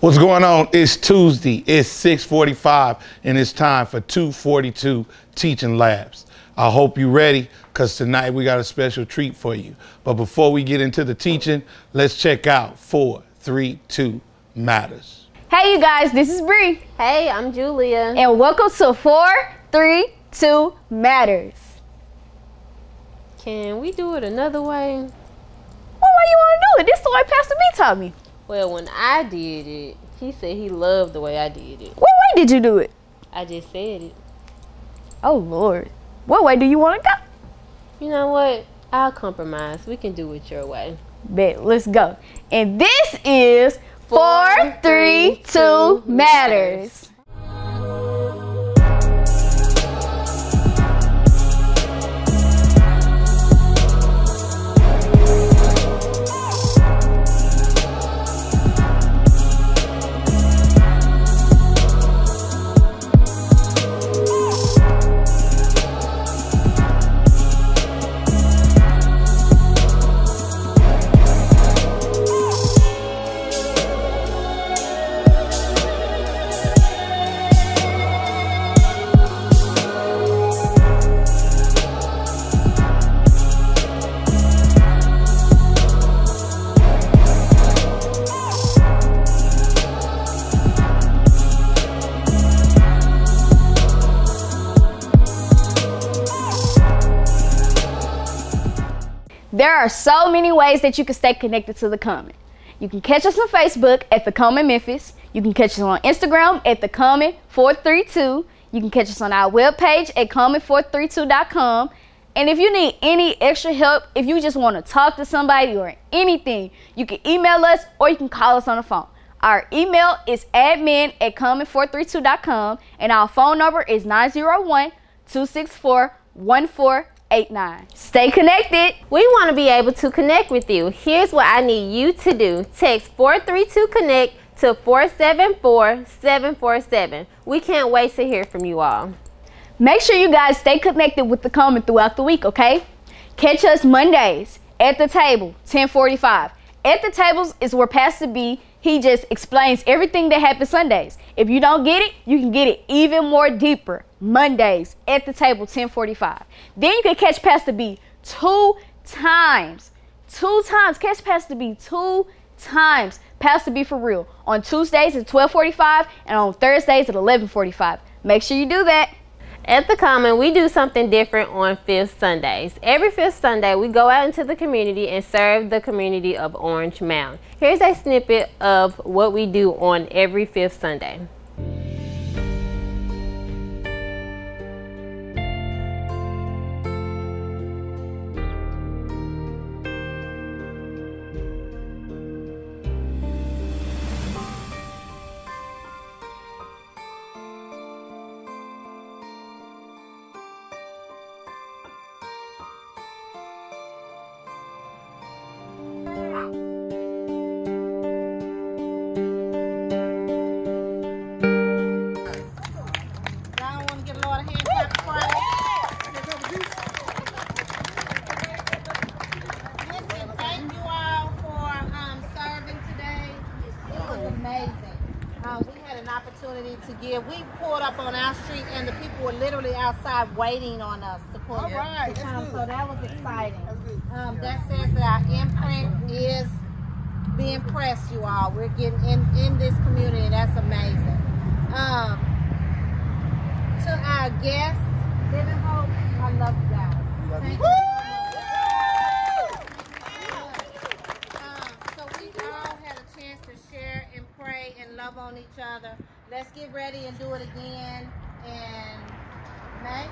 What's going on? It's Tuesday, it's 6:45, and it's time for 242 Teaching Labs. I hope you're ready, because tonight we got a special treat for you. But before we get into the teaching, let's check out 432 Matters. Hey you guys, this is Bree. Hey, I'm Julia. And welcome to 432 Matters. Can we do it another way? Well, why you want to do it? This is the way Pastor B taught me. Well, when I did it, he said he loved the way I did it. What way did you do it? I just said it. Oh, Lord. What way do you want to go? You know what? I'll compromise. We can do it your way. Bet, let's go. And this is 432 Matters. There are so many ways that you can stay connected to The Common. You can catch us on Facebook at The Common Memphis. You can catch us on Instagram at The Common 432. You can catch us on our webpage at common432.com. And if you need any extra help, if you just want to talk to somebody or anything, you can email us or you can call us on the phone. Our email is admin@common432.com and our phone number is 901-264-1489. Stay connected. We want to be able to connect with you. Here's what I need you to do. Text 432-CONNECT to 474-747. We can't wait to hear from you all. Make sure you guys stay connected with The Common throughout the week, okay? Catch us Mondays at the table, 10:45. At the tables is where Pastor B, he just explains everything that happens Sundays. If you don't get it, you can get it even more deeper. Mondays at the table, 10:45. Then you can catch Pastor B two times. Catch Pastor B 2 times. Pastor B for real. On Tuesdays at 12:45 and on Thursdays at 11:45. Make sure you do that. At The Common, we do something different on Fifth Sundays. Every Fifth Sunday, we go out into the community and serve the community of Orange Mound. Here's a snippet of what we do on every Fifth Sunday. To give. We pulled up on our street and the people were literally outside waiting on us to pull up. So that was exciting. That says that our imprint is being pressed, you all. We're getting in this community. That's amazing. To our guests, live in hope. I love you guys. Thank you. So we all had a chance to share and pray and love on each other. Let's get ready and do it again in May.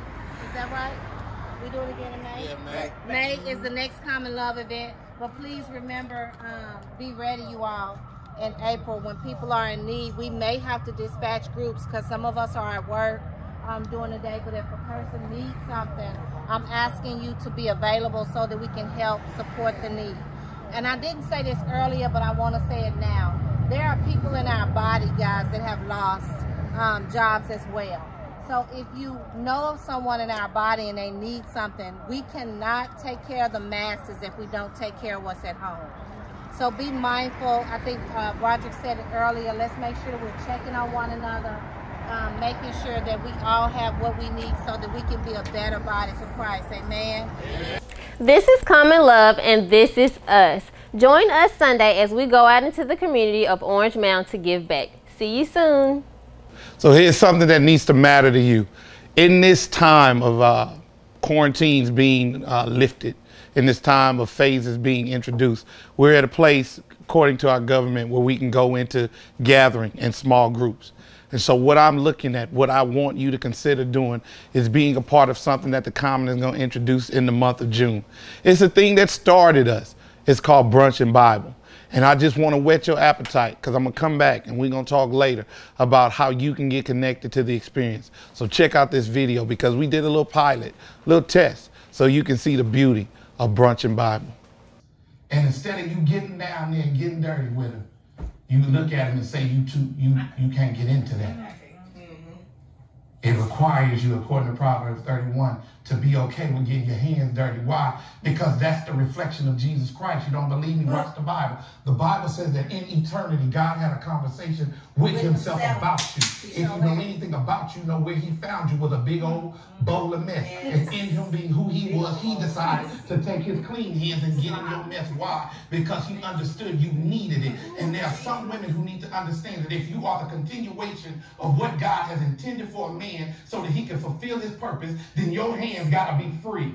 Is that right? We do it again in May? Yeah, May. May is the next Common Love event. But please remember, be ready, you all, in April when people are in need. We may have to dispatch groups because some of us are at work during the day. But if a person needs something, I'm asking you to be available so that we can help support the need. And I didn't say this earlier, but I want to say it now. There are people in our body, guys, that have lost jobs as well. So if you know of someone in our body and they need something, we cannot take care of the masses if we don't take care of what's at home. So be mindful. I think Roderick said it earlier. Let's make sure that we're checking on one another, making sure that we all have what we need so that we can be a better body for Christ. Amen. This is Common Love, and this is us. Join us Sunday as we go out into the community of Orange Mound to give back. See you soon. So here's something that needs to matter to you. In this time of quarantines being lifted, in this time of phases being introduced, we're at a place, according to our government, where we can go into gathering in small groups. And so what I'm looking at, what I want you to consider doing, is being a part of something that the Common is going to introduce in the month of June. It's a thing that started us. It's called Brunch and Bible. And I just want to whet your appetite, because I'm going to come back and we're going to talk later about how you can get connected to the experience. So check out this video, because we did a little pilot, little test, so you can see the beauty of Brunch and Bible. And instead of you getting down there and getting dirty with him, you look at him and say, you can't get into that. It requires you, according to Proverbs 31, to be okay with getting your hands dirty. Why? Because that's the reflection of Jesus Christ. You don't believe me? Watch the Bible. The Bible says that in eternity, God had a conversation with himself about you. If you know anything about you, know where he found you was a big old bowl of mess. And in him being who he was, he decided to take his clean hands and get in your mess. Why? Because he understood you needed it. And there are some women who need to understand that if you are the continuation of what God has intended for a man so that he can fulfill his purpose, then your hands got to be free.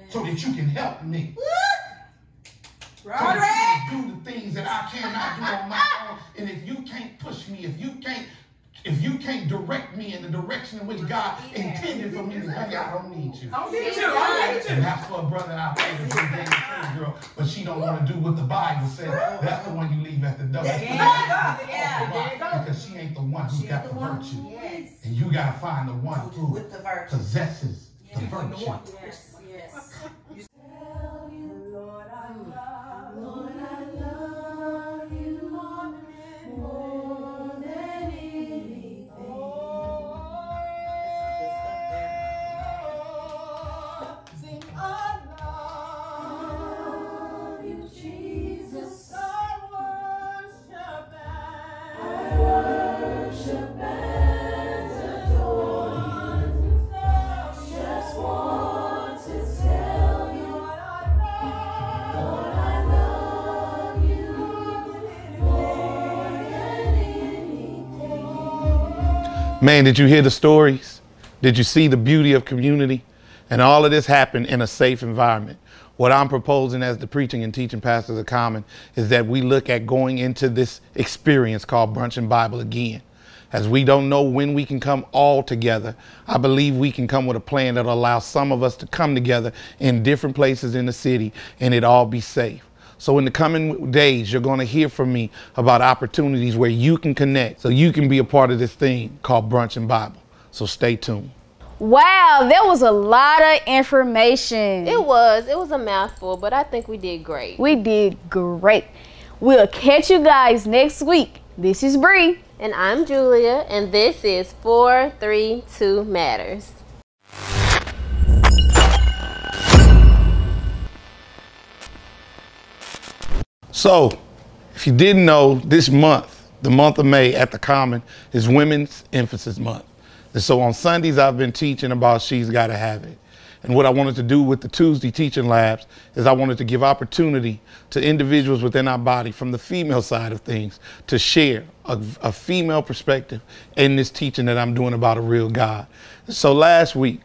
So that you can help me. So that you can do the things that I cannot do on my own. And if you can't push me, if you can't direct me in the direction in which God intended for me to go, I don't need you. And that's for a brother out there that's been dating a church girl, but she don't want to do what the Bible says. That's the one you leave at the door. Because she ain't the one who got the virtue. And you got to find the one who possesses the virtue. Man, did you hear the stories? Did you see the beauty of community? And all of this happened in a safe environment. What I'm proposing as the preaching and teaching pastors of Common is that we look at going into this experience called Brunch and Bible again. As we don't know when we can come all together, I believe we can come with a plan that will allow some of us to come together in different places in the city and it all be safe. So in the coming days, you're going to hear from me about opportunities where you can connect so you can be a part of this thing called Brunch and Bible. So stay tuned. Wow, there was a lot of information. It was a mouthful, but I think we did great. We did great. We'll catch you guys next week. This is Bree. And I'm Julia, and this is 432 Matters. So, if you didn't know, this month, the month of May at the Common, is Women's Emphasis Month. And so on Sundays, I've been teaching about She's Gotta Have It. And what I wanted to do with the Tuesday teaching labs is I wanted to give opportunity to individuals within our body from the female side of things to share a female perspective in this teaching that I'm doing about a real God. So last week,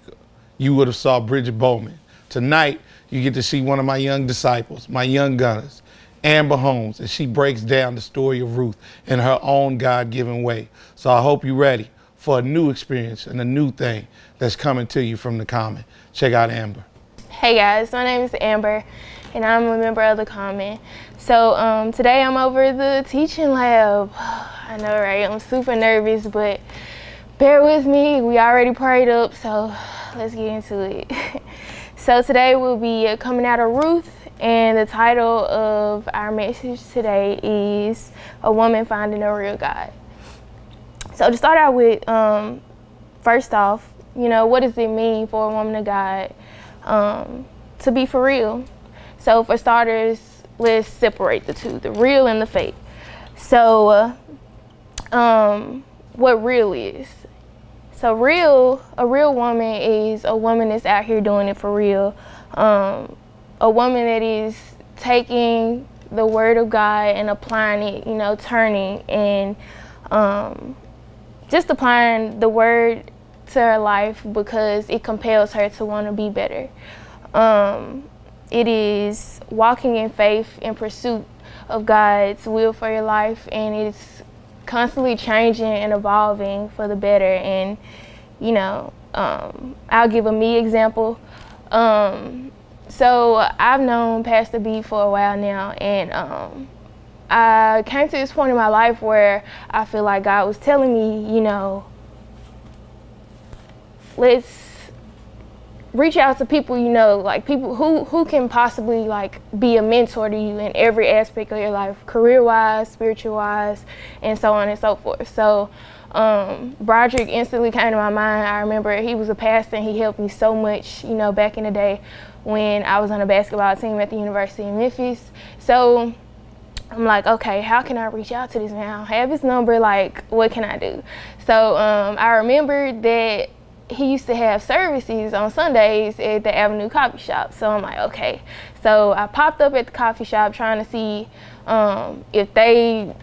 you would have saw Bridget Bowman. Tonight, you get to see one of my young disciples, my young gunners, Amber Holmes, and she breaks down the story of Ruth in her own God-given way. So I hope you're ready for a new experience and a new thing that's coming to you from the Common. Check out Amber. Hey guys, my name is Amber and I'm a member of the Common. So today I'm over the teaching lab. I know, right? I'm super nervous, but bear with me. We already prayed up, so let's get into it. So today we'll be coming out of Ruth, and the title of our message today is A Woman Finding a Real God. So to start out with, first off, you know, what does it mean for a woman of God to be for real? So for starters, let's separate the two, the real and the fake. So what real is. So a real woman is a woman that's out here doing it for real. A woman that is taking the word of God and applying it, you know, turning and just applying the word to her life because it compels her to want to be better. It is walking in faith in pursuit of God's will for your life, and it's constantly changing and evolving for the better. And you know, I'll give a me example. So I've known Pastor B for a while now, and I came to this point in my life where I feel like God was telling me, you know, let's reach out to people, you know, like people who can possibly like be a mentor to you in every aspect of your life, career-wise, spiritual-wise, and so on and so forth. So Broderick instantly came to my mind. I remember he was a pastor and he helped me so much, you know, back in the day when I was on a basketball team at the University of Memphis. So I'm like, okay, how can I reach out to this man? I have his number, like, what can I do? So I remember that he used to have services on Sundays at the Avenue Coffee Shop. So I'm like, okay. So I popped up at the coffee shop trying to see if they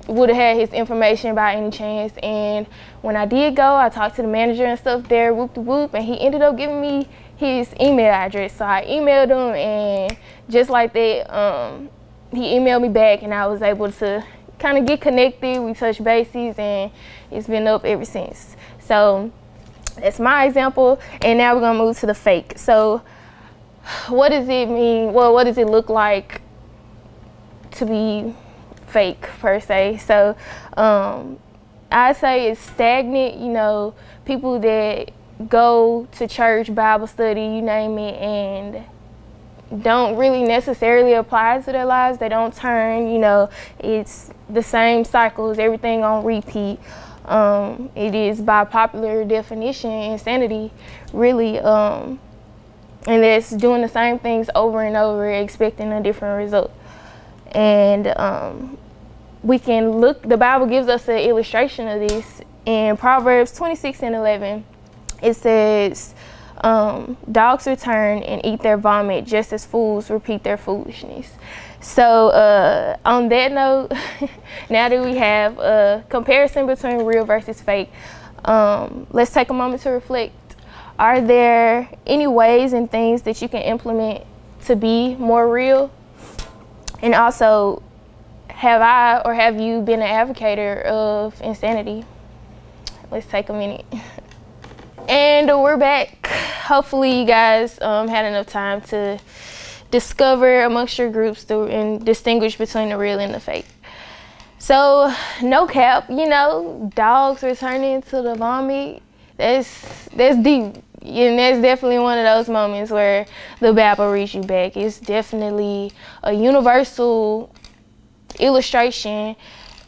would have had his information by any chance. And when I did go, I talked to the manager and stuff there, whoop de whoop, and he ended up giving me his email address. So I emailed him, and just like that, he emailed me back, and I was able to kind of get connected. We touched bases, and it's been up ever since. So that's my example, and now we're gonna move to the fake. So what does it mean? Well, what does it look like to be fake per se? So I say it's stagnant, you know, people that go to church, Bible study, you name it, and don't really necessarily apply it to their lives. They don't turn, you know, it's the same cycles, everything on repeat. It is, by popular definition, insanity, really, and it's doing the same things over and over, expecting a different result. And we can look, the Bible gives us an illustration of this. In Proverbs 26:11, it says, dogs return and eat their vomit just as fools repeat their foolishness. So on that note, now that we have a comparison between real versus fake, let's take a moment to reflect. Are there any ways and things that you can implement to be more real? And also, have I or have you been an advocator of insanity? Let's take a minute. And we're back. Hopefully you guys had enough time to discover amongst your groups and distinguish between the real and the fake. So, no cap, you know, dogs returning to the vomit, that's deep. And that's definitely one of those moments where the Bible reads you back. It's definitely a universal illustration,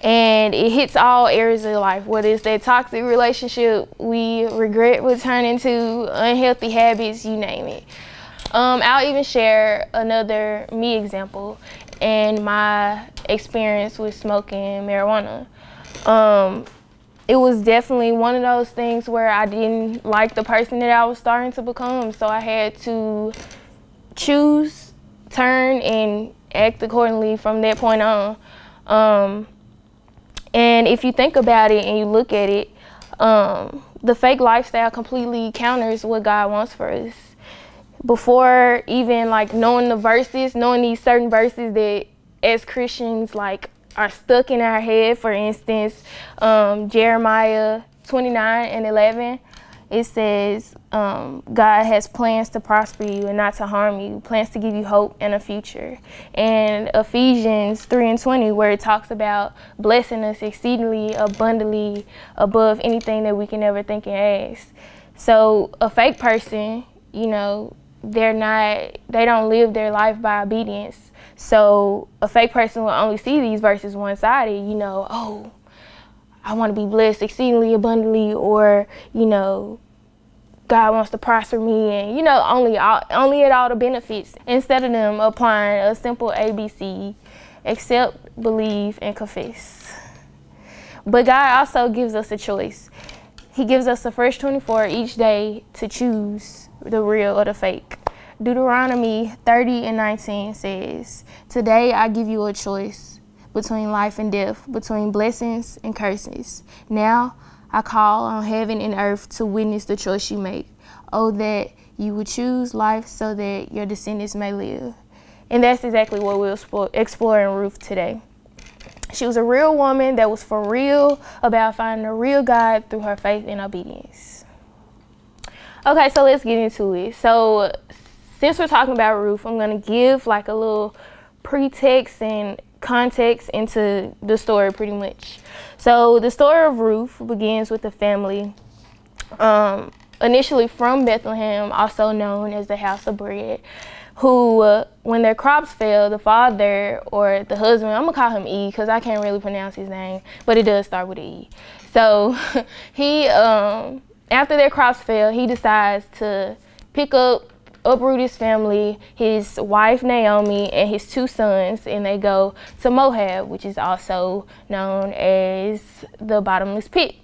and it hits all areas of life, whether it's that toxic relationship we regret returning to, unhealthy habits, you name it. I'll even share another me example and my experience with smoking marijuana. It was definitely one of those things where I didn't like the person that I was starting to become, so I had to choose, turn, and act accordingly from that point on. And if you think about it and you look at it, the fake lifestyle completely counters what God wants for us. Before even like knowing the verses, knowing these certain verses that as Christians like are stuck in our head, for instance, Jeremiah 29:11, it says, God has plans to prosper you and not to harm you, plans to give you hope and a future. And Ephesians 3:20, where it talks about blessing us exceedingly abundantly above anything that we can ever think and ask. So a fake person, you know, they don't live their life by obedience. So a fake person will only see these verses one-sided, you know, oh, I want to be blessed exceedingly abundantly, or, you know, God wants to prosper me, and you know, only at all the benefits, instead of them applying a simple ABC: accept, believe, and confess. But God also gives us a choice. He gives us the first 24 each day to choose the real or the fake. Deuteronomy 30:19 says, "Today I give you a choice between life and death, between blessings and curses. Now I call on heaven and earth to witness the choice you make. Oh, that you would choose life so that your descendants may live." And that's exactly what we'll explore in Ruth today. She was a real woman that was for real about finding a real God through her faith and obedience. Okay, so let's get into it. So since we're talking about Ruth, I'm going to give like a little pretext and context into the story pretty much. So the story of Ruth begins with a family initially from Bethlehem, also known as the House of Bread, who, when their crops failed, the father or the husband, I'm gonna call him E because I can't really pronounce his name, but it does start with E. So he, after their crops failed, he decides to uproot his family, his wife Naomi, and his 2 sons, and they go to Moab, which is also known as the bottomless pit.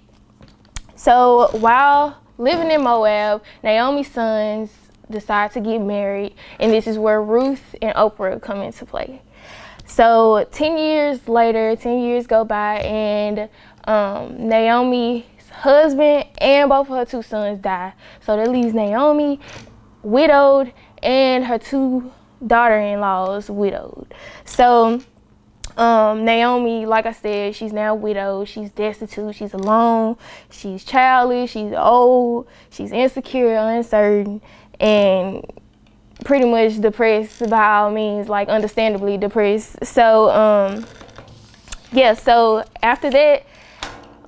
So while living in Moab, Naomi's sons decide to get married, and this is where Ruth and Oprah come into play. So 10 years later, 10 years go by, and Naomi's husband and both of her 2 sons die. So that leaves Naomi widowed and her 2 daughter-in-laws widowed. So Naomi, like I said, she's now widowed, she's destitute, she's alone, she's childless, she's old, she's insecure, uncertain, and pretty much depressed by all means, like understandably depressed. So yeah, so after that,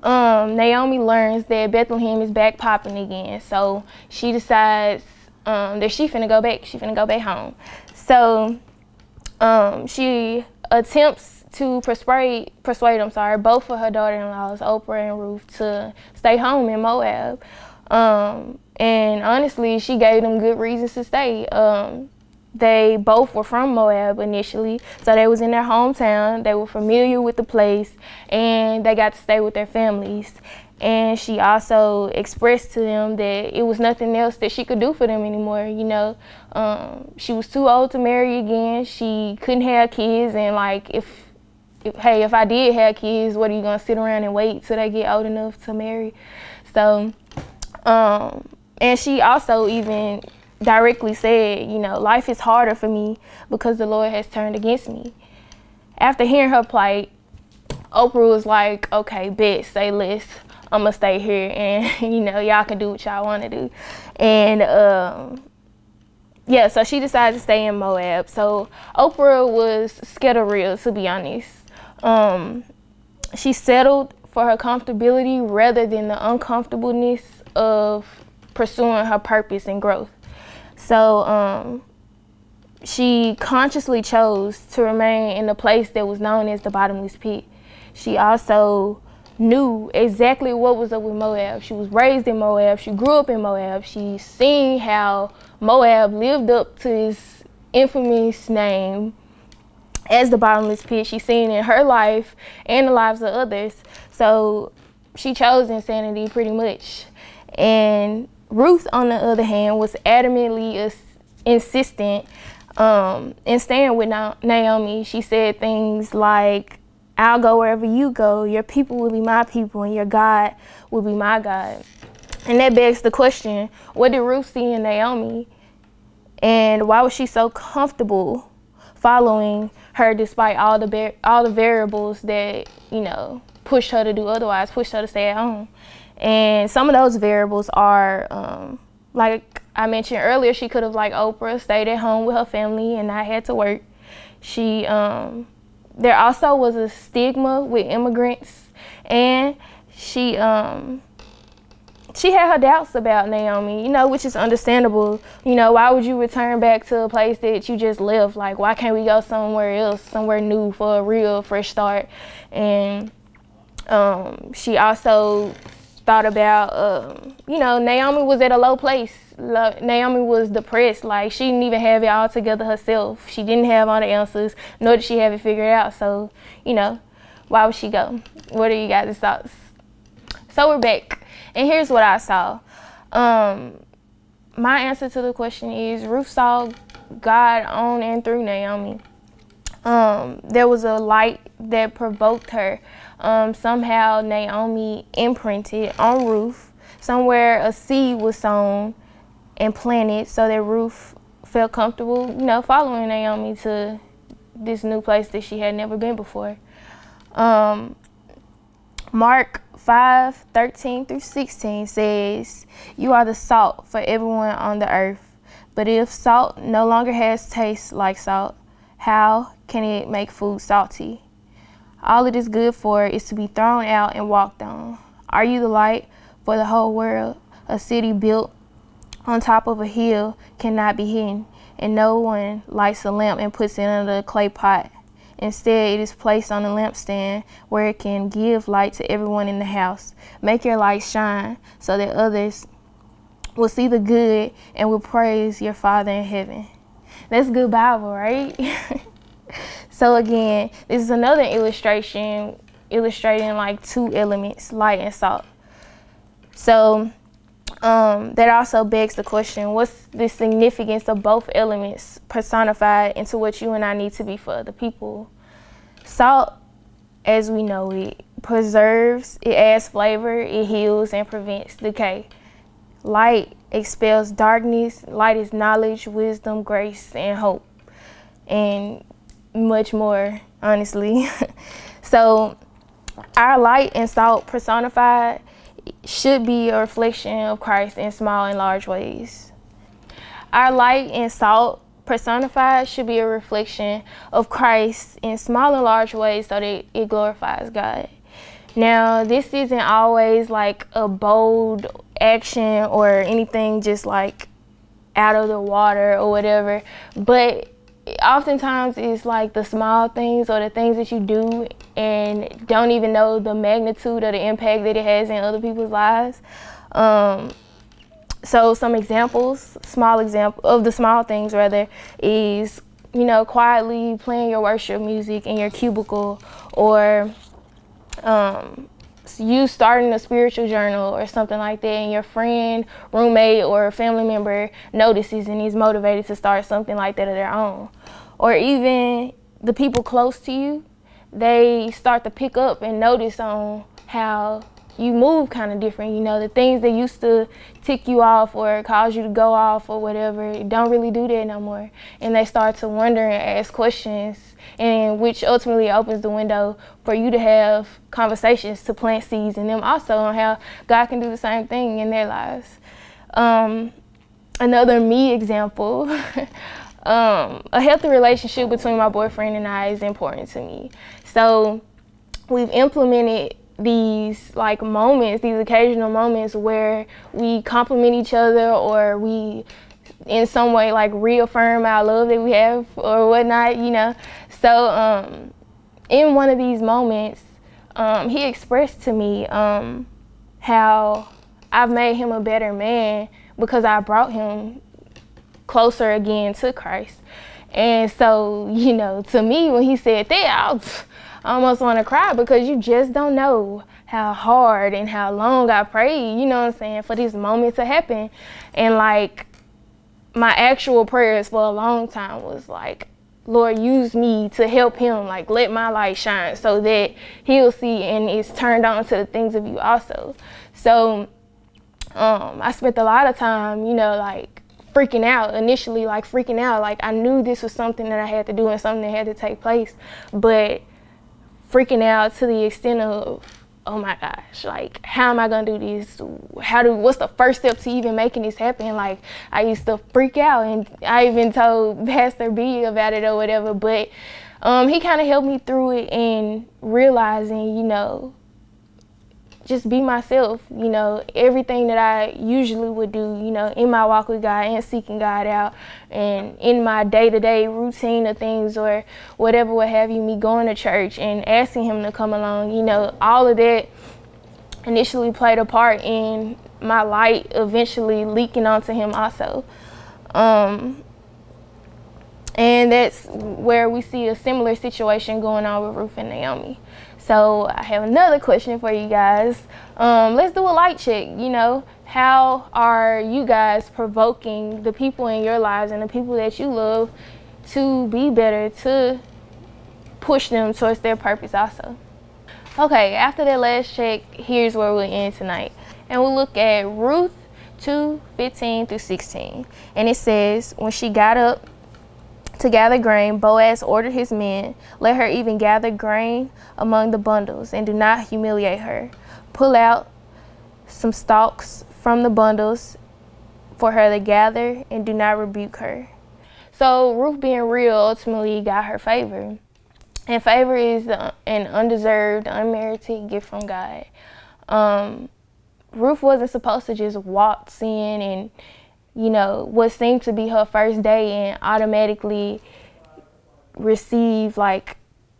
Naomi learns that Bethlehem is back popping again. So she decides that she finna go back home. So she attempts to persuade both of her daughter-in-laws, Oprah and Ruth, to stay home in Moab. And honestly, she gave them good reasons to stay. They both were from Moab initially, so they was in their hometown, they were familiar with the place, and they got to stay with their families. And she also expressed to them that it was nothing else that she could do for them anymore, you know. She was too old to marry again, she couldn't have kids, and like, if I did have kids, what are you gonna sit around and wait till they get old enough to marry? So, and she also even directly said, you know, life is harder for me because the Lord has turned against me. After hearing her plight, Oprah was like, okay, bet, say less. I'm gonna stay here, and you know, y'all can do what y'all wanna do. And yeah, so she decided to stay in Moab. So Oprah was scared of real, to be honest. She settled for her comfortability rather than the uncomfortableness of pursuing her purpose and growth. So she consciously chose to remain in the place that was known as the bottomless pit. She also knew exactly what was up with Moab. She was raised in Moab, she grew up in Moab, she seen how Moab lived up to its infamous name as the bottomless pit. She seen in her life and the lives of others. So she chose insanity pretty much. And Ruth, on the other hand, was adamantly insistent in staying with Naomi. She said things like, I'll go wherever you go, your people will be my people, and your God will be my God. And that begs the question, what did Ruth see in Naomi? And why was she so comfortable following her despite all the variables that, you know, pushed her to do otherwise, pushed her to stay at home? And some of those variables are, like I mentioned earlier, she could have, like Oprah, stayed at home with her family and not had to work. She, there also was a stigma with immigrants, and she had her doubts about Naomi, you know, which is understandable. You know, why would you return back to a place that you just left? Like, why can't we go somewhere else, somewhere new for a real fresh start? And she also thought about, you know, Naomi was at a low place. Naomi was depressed. Like, she didn't even have it all together herself. She didn't have all the answers, nor did she have it figured out. So, you know, why would she go? What are you guys' thoughts? So we're back, and here's what I saw. My answer to the question is Ruth saw God on and through Naomi. There was a light that provoked her. Somehow Naomi imprinted on Ruth. Somewhere a seed was sown and planted so that Ruth felt comfortable, you know, following Naomi to this new place that she had never been before. Mark 5:13 through 16 says, "You are the salt for everyone on the earth. But if salt no longer has taste like salt, how can it make food salty? All it is good for is to be thrown out and walked on. Are you the light for the whole world? A city built on top of a hill cannot be hidden, and no one lights a lamp and puts it under a clay pot. Instead, it is placed on a lampstand where it can give light to everyone in the house. Make your light shine so that others will see the good and will praise your Father in heaven." That's good Bible, right? So again, this is another illustration illustrating like two elements, light and salt. So that also begs the question, what's the significance of both elements personified into what you and I need to be for other people? Salt, as we know it, preserves, it adds flavor, it heals and prevents decay. Light expels darkness. Light is knowledge, wisdom, grace, and hope, and much more, honestly. So our light and salt personified should be a reflection of Christ in small and large ways. Our light and salt personified should be a reflection of Christ in small and large ways so that it glorifies God. Now, this isn't always like a bold action or anything just like out of the water or whatever, but oftentimes it's like the small things or the things that you do and don't even know the magnitude or the impact that it has in other people's lives. So some examples, small example of the small things rather, is, you know, quietly playing your worship music in your cubicle, or you starting a spiritual journal or something like that, and your friend, roommate, or family member notices and is motivated to start something like that of their own. Or even the people close to you, they start to pick up and notice on how you move kind of different. You know, the things that used to tick you off or cause you to go off or whatever, don't really do that no more. And they start to wonder and ask questions, and which ultimately opens the window for you to have conversations to plant seeds in them also on how God can do the same thing in their lives. Another me example, a healthy relationship between my boyfriend and I is important to me. So we've implemented these like moments, these occasional moments where we compliment each other, or we in some way like reaffirm our love that we have or whatnot, you know. So in one of these moments, he expressed to me how I've made him a better man because I brought him closer again to Christ. And so, you know, to me, when he said that, I almost want to cry, because you just don't know how hard and how long I prayed, you know what I'm saying, for this moment to happen. And like, my actual prayers for a long time was like, Lord, use me to help him, like let my light shine so that he'll see and is turned on to the things of you also. So I spent a lot of time, you know, like freaking out initially, like I knew this was something that I had to do and something that had to take place, but freaking out to the extent of, oh my gosh, like, how am I gonna do this? What's the first step to even making this happen? Like, I used to freak out, and I even told Pastor B about it or whatever, but he kind of helped me through it and realizing, you know, just be myself, you know, everything that I usually would do, you know, in my walk with God and seeking God out, and in my day-to-day routine of things or whatever, what have you, me going to church and asking him to come along, you know, all of that initially played a part in my light eventually leaking onto him also. And that's where we see a similar situation going on with Ruth and Naomi. So I have another question for you guys. Let's do a light check. You know, how are you guys provoking the people in your lives and the people that you love to be better, to push them towards their purpose also? Okay, after that last check, here's where we'll end tonight. And we'll look at Ruth 2:15 through 16. And it says, when she got up to gather grain, Boaz ordered his men, let her even gather grain among the bundles, and do not humiliate her. Pull out some stalks from the bundles for her to gather, and do not rebuke her. So Ruth, being real, ultimately got her favor. And favor is an undeserved, unmerited gift from God. Ruth wasn't supposed to just waltz in and, you know, what seemed to be her first day and automatically receive like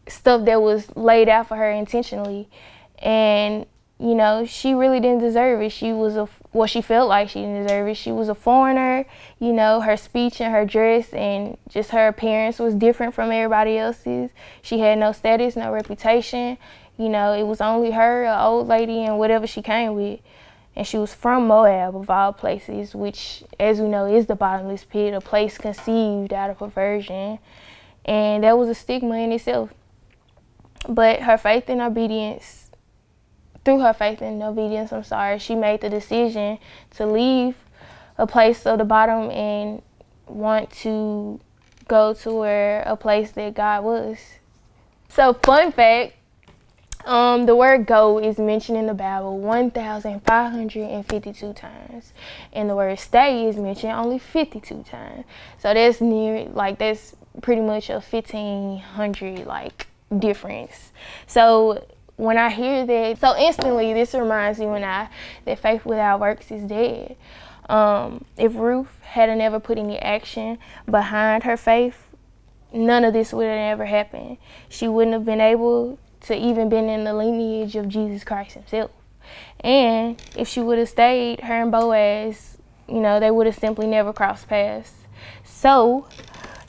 stuff that was laid out for her intentionally. And, you know, she really didn't deserve it. She was she felt like she didn't deserve it. She was a foreigner. You know, her speech and her dress and just her appearance was different from everybody else's. She had no status, no reputation. You know, it was only her, an old lady, and whatever she came with. And she was from Moab, of all places, which, as we know, is the bottomless pit, a place conceived out of perversion. And that was a stigma in itself. But her faith and obedience, through her faith and obedience, she made the decision to leave a place of the bottom and want to go to where a place that God was. So, fun fact, the word go is mentioned in the Bible 1,552 times. And the word stay is mentioned only 52 times. So that's that's pretty much a 1,500 difference. So when I hear that, so instantly this reminds me that faith without works is dead. If Ruth had never put any action behind her faith, none of this would have ever happened. She wouldn't have been able to even been in the lineage of Jesus Christ himself. And if she would have stayed, her and Boaz, you know, they would have simply never crossed paths. So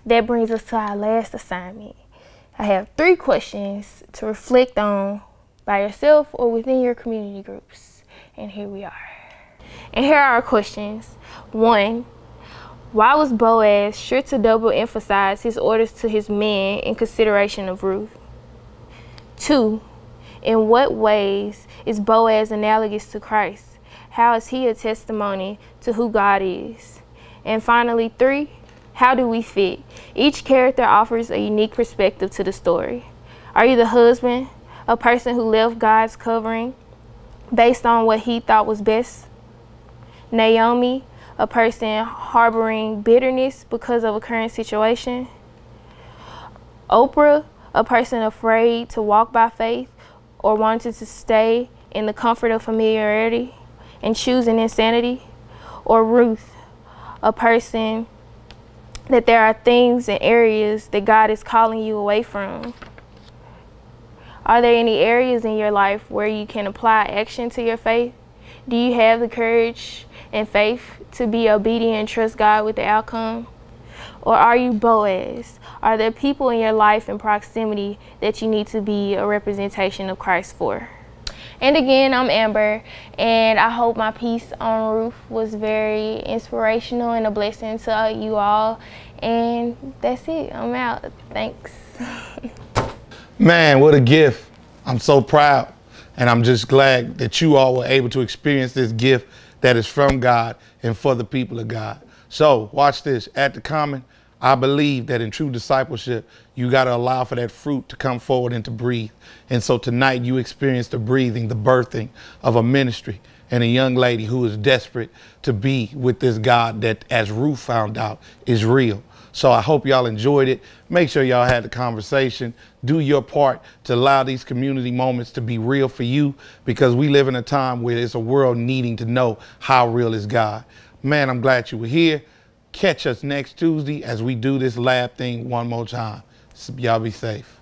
that brings us to our last assignment. I have 3 questions to reflect on by yourself or within your community groups. And here we are. And here are our questions. 1, why was Boaz sure to double emphasize his orders to his men in consideration of Ruth? 2, in what ways is Boaz analogous to Christ? How is he a testimony to who God is? And finally, 3, how do we fit? Each character offers a unique perspective to the story. Are you the husband, a person who left God's covering based on what he thought was best? Naomi, a person harboring bitterness because of a current situation? Oprah, a person afraid to walk by faith or wanted to stay in the comfort of familiarity and choosing insanity? Or Ruth, a person that there are things and areas that God is calling you away from? Are there any areas in your life where you can apply action to your faith? Do you have the courage and faith to be obedient and trust God with the outcome? Or are you Boaz? Are there people in your life in proximity that you need to be a representation of Christ for? And again, I'm Amber, and I hope my piece on Ruth was very inspirational and a blessing to you all. And that's it. I'm out. Thanks. Man, what a gift. I'm so proud. And I'm just glad that you all were able to experience this gift that is from God and for the people of God. So watch this. At the Common, I believe that in true discipleship, you got to allow for that fruit to come forward and to breathe. And so tonight you experienced the breathing, the birthing of a ministry and a young lady who is desperate to be with this God that, as Ruth found out, is real. So I hope y'all enjoyed it. Make sure y'all had the conversation. Do your part to allow these community moments to be real for you, because we live in a time where it's a world needing to know how real is God. Man, I'm glad you were here. Catch us next Tuesday as we do this lab thing one more time. Y'all be safe.